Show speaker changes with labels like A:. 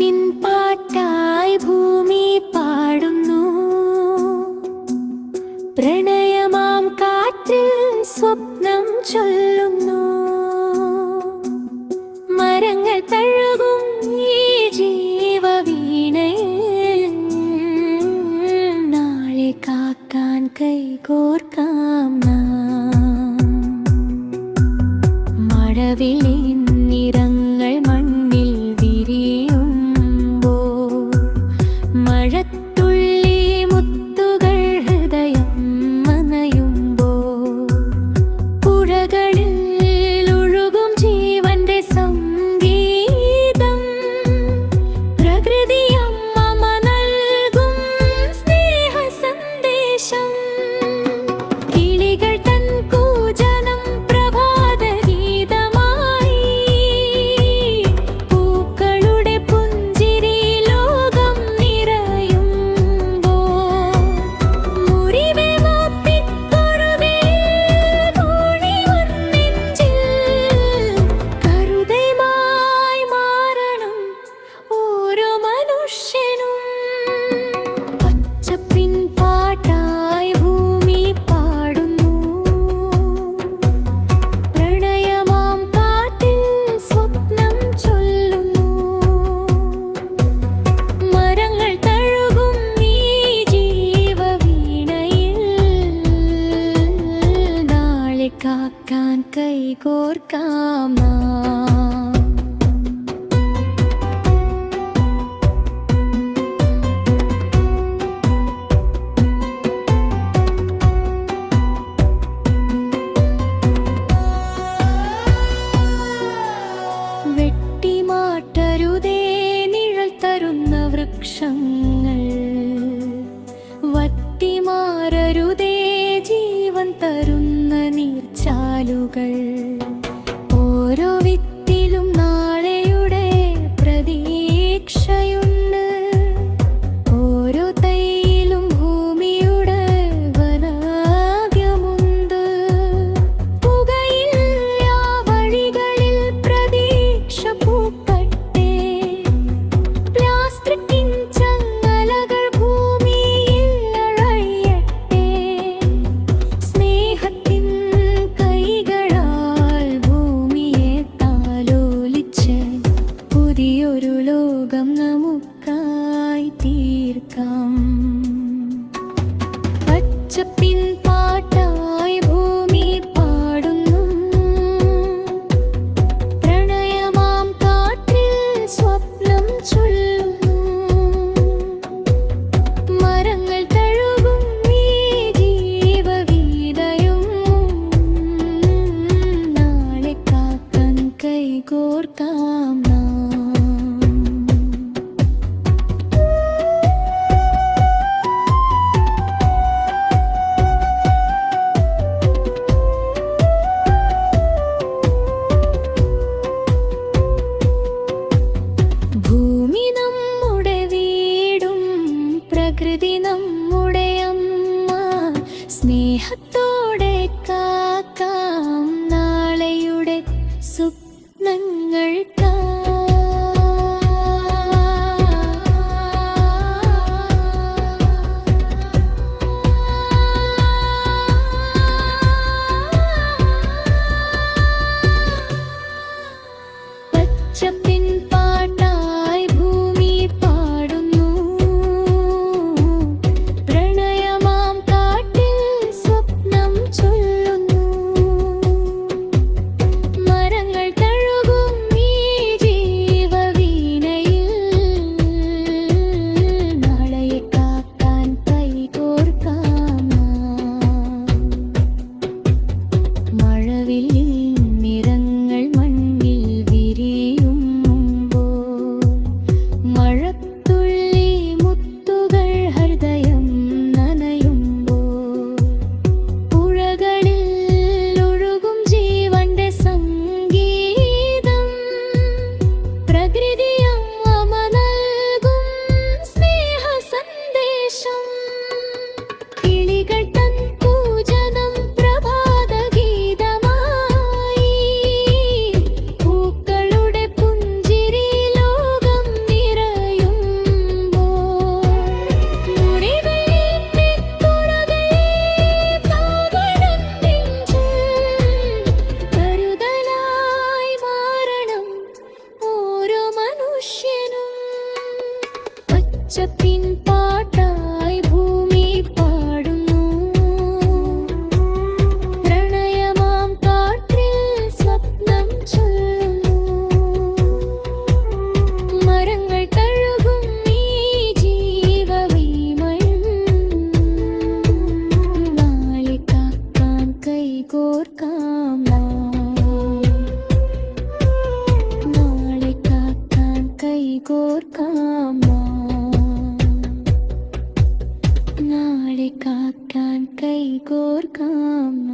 A: പച്ചപ്പിൻ പാട്ടായി ഭൂമി പാടുന്നു. പ്രണയമാം കാറ്റിൽ സ്വപ്നം ചൊല്ലുന്നു. മരങ്ങൾ തഴുകും ഈ ജീവവീണയിൽ നാളെ കാക്കാൻ കൈകോർക്കാം നാം. മഴവില്ലിൻ നിറങ്ങൾ മണ്ണിൽ വിരിയുമ്പോൾ മഴത്തുള്ളി മുത്തുകൾ ഹൃദയം നനയുമ്പോൾ പുഴകളിൽ ഒഴുകും ജീവന്റെ സംഗീതം. പ്രകൃതിയമ്മ നൽകും സ്നേഹ സന്ദേശം. കിളികൾ തൻ കൂജനം പ്രഭാതഗീതമായി. പൂക്കളുടെ പുഞ്ചിരി ലോകം നിറയുമ്പോൾ മുറിവേമാപ്പിക്കുറുകയിൽ മൂളി വന്നെഞ്ചിൽ കരുതയുമായി മാറണം ഓരോ മനുഷ്യനും. പച്ചപ്പിൻ പാട്ടായി ഭൂമി പാടുന്നു. പ്രണയമാം കാറ്റിൽ സ്വപ്നം ചൊല്ലുന്നു. മരങ്ങൾ തഴുകും ഈ ജീവവീണയിൽ നാളെ കാക്കാൻ കൈകോർക്കാം നാം. വെട്ടിമാറ്റരുതേ നിഴൽ തരുന്ന വൃക്ഷങ്ങൾ. വറ്റിമാറരുതേ ജീവൻ തരുന്ന നീർച്ചാലുകൾ. ഓരോ വിത്തിലും നാളെയുടെ പ്രതീക്ഷയുണ്ട്. ഓരോ തൈയിലും ഭൂമിയുടെ വനാദ്യമുണ്ട്. പുകയില്ല വഴികളിൽ പ്രതീക്ഷ പൂക്കട്ടെ. പ്ലാസ്റ്റിക്കിൻ ചങ്ങലകൾ ഭൂമിയിൽ അഴയട്ടെ. സ്നേഹത്തിൻ കൈകളാൽ ഭൂമിയെ താലോലിച്ച് പുതിയൊരു ലോകം നമുക്കായി തീർക്കാം. പച്ചപ്പിൻ പാട്ടായി ഭൂമി പാടുന്നു. പ്രണയമാം കാറ്റിൽ സ്വപ്നം ചൊല്ലുന്നു. മരങ്ങൾ തഴുകും ഈ ജീവവീഥയും നാളെ കാക്കാൻ കൈകോർക്കാം നാം. ഉച്ചപ്പിൻ പാട്ടായി ഭൂമി പാടുന്നു. പ്രണയമാം കാറ്റിൽ സ്വപ്നം ചൊല്ലുന്നു. മരങ്ങൾ തഴുകും ഈ ജീവവീമയം. നാളെ കാക്കാൻ കൈകോർക്കാം നാളെ കാക്കാൻ കൈകോർക്കാം നാളെ കാക്കാൻ കൈകോർക്കാം.